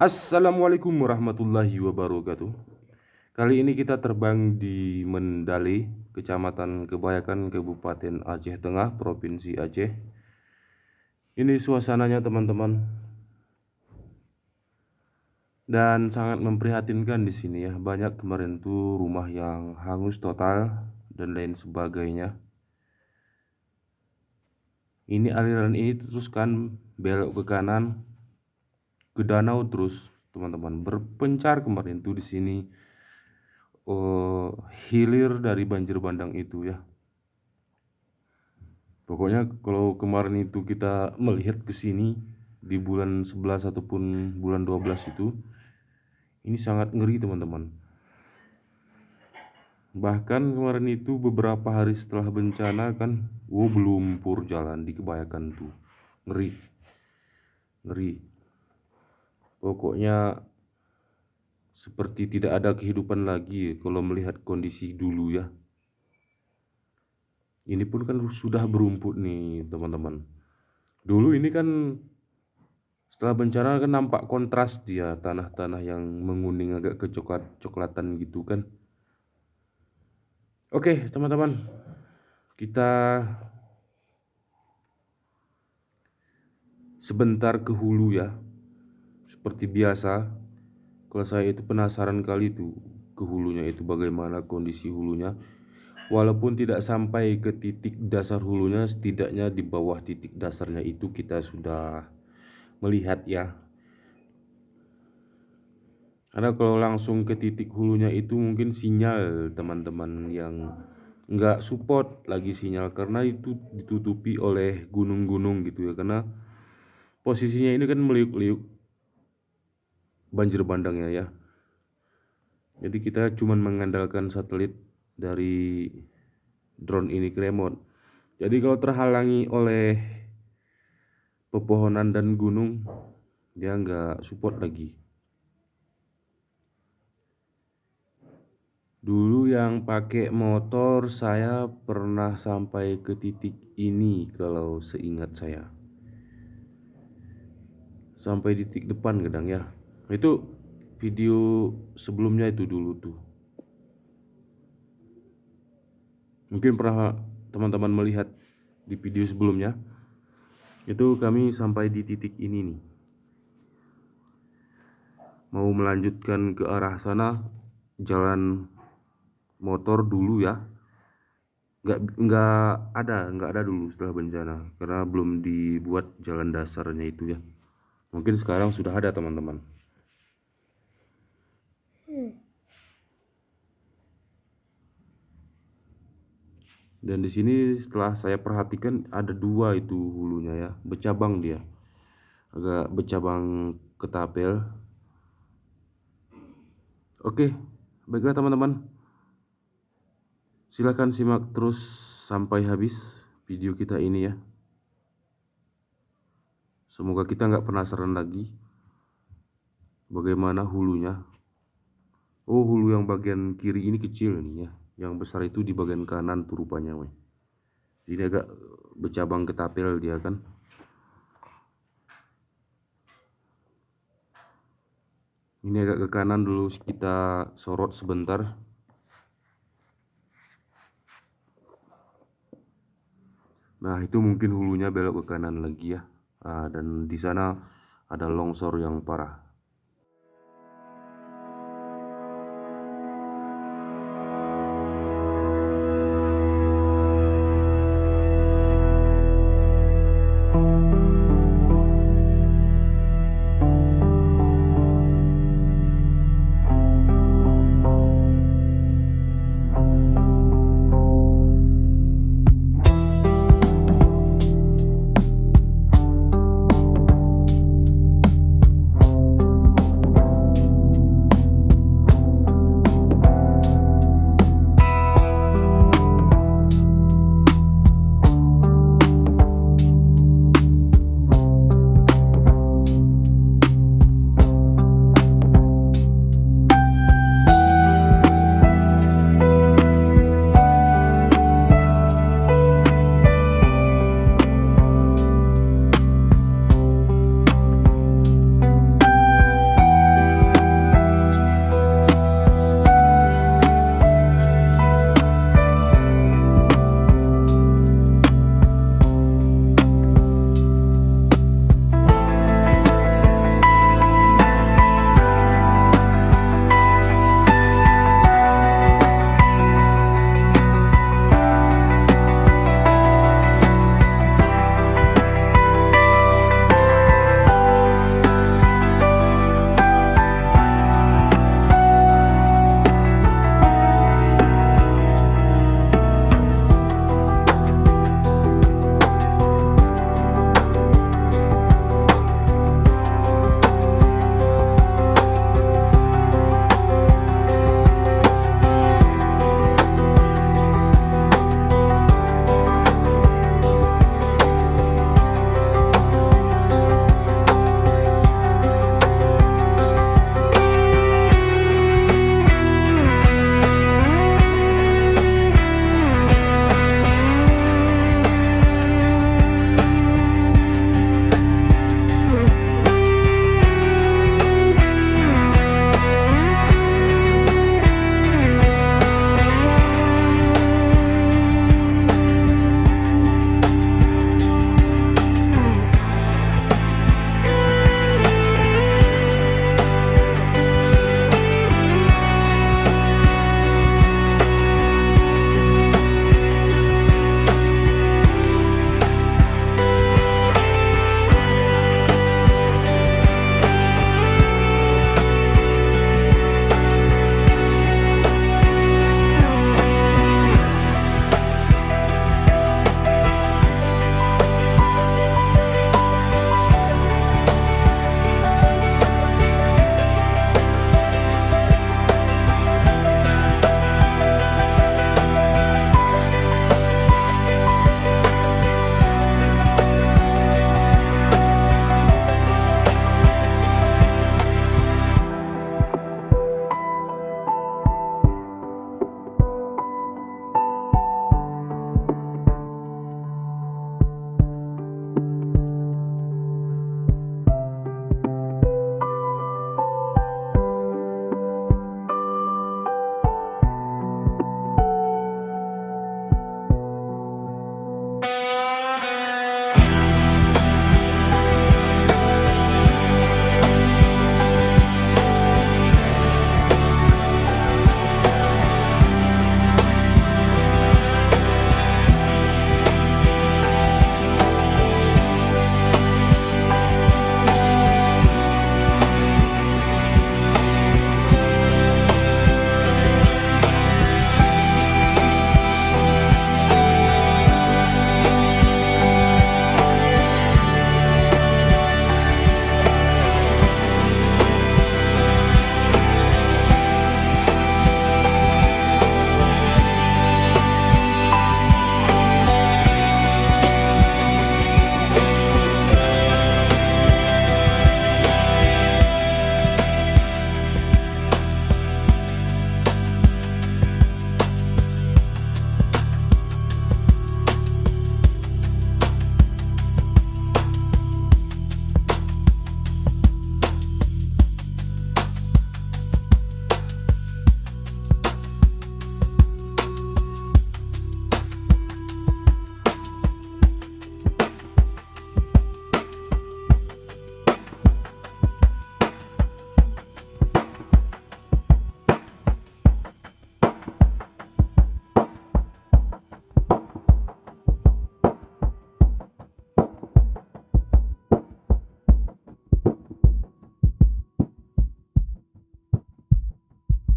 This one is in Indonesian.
Assalamualaikum warahmatullahi wabarakatuh. Kali ini kita terbang di Mendale, kecamatan Kebayakan, Kabupaten Aceh Tengah, provinsi Aceh. Ini suasananya teman-teman, dan sangat memprihatinkan di sini ya. Banyak kemarin tuh rumah yang hangus total dan lain sebagainya. Ini aliran ini teruskan belok ke kanan ke danau terus teman-teman, berpencar kemarin tuh di sini. Hilir dari banjir bandang itu ya. Pokoknya kalau kemarin itu kita melihat ke sini di bulan 11 ataupun bulan 12 itu, ini sangat ngeri teman-teman. Bahkan kemarin itu beberapa hari setelah bencana kan, berlumpur jalan di Kebayakan tuh. Ngeri. Pokoknya seperti tidak ada kehidupan lagi kalau melihat kondisi dulu ya. Ini pun kan sudah berumput nih teman-teman. Dulu ini kan setelah bencana kan nampak kontras dia, tanah-tanah yang menguning agak kecoklat-coklatan gitu kan. Oke teman-teman, kita sebentar ke hulu ya. Seperti biasa, kalau saya itu penasaran kali tuh ke hulunya itu, bagaimana kondisi hulunya. Walaupun tidak sampai ke titik dasar hulunya, setidaknya di bawah titik dasarnya itu kita sudah melihat ya. Karena kalau langsung ke titik hulunya itu mungkin sinyal teman-teman yang nggak support lagi sinyal, karena itu ditutupi oleh gunung-gunung gitu ya. Karena posisinya ini kan meliuk-liuk banjir bandangnya ya. Jadi kita cuman mengandalkan satelit dari drone ini ke remote. Jadi kalau terhalangi oleh pepohonan dan gunung, dia nggak support lagi. Dulu yang pakai motor saya pernah sampai ke titik ini kalau seingat saya. Sampai di titik depan kadang ya. Itu video sebelumnya itu dulu tuh. Mungkin pernah teman-teman melihat di video sebelumnya. Itu kami sampai di titik ini nih. Mau melanjutkan ke arah sana, jalan motor dulu ya. Nggak ada dulu setelah bencana, karena belum dibuat jalan dasarnya itu ya. Mungkin sekarang sudah ada teman-teman. Dan di sini setelah saya perhatikan ada dua itu hulunya ya, bercabang dia, agak bercabang ketapel. Oke, baiklah teman-teman, silahkan simak terus sampai habis video kita ini ya. Semoga kita nggak penasaran lagi bagaimana hulunya. Hulu yang bagian kiri ini kecil nih ya. Yang besar itu di bagian kanan tuh rupanya, weh. Ini agak bercabang ketapel dia kan. Ini agak ke kanan dulu, kita sorot sebentar. Nah, itu mungkin hulunya belok ke kanan lagi ya. Dan di sana ada longsor yang parah.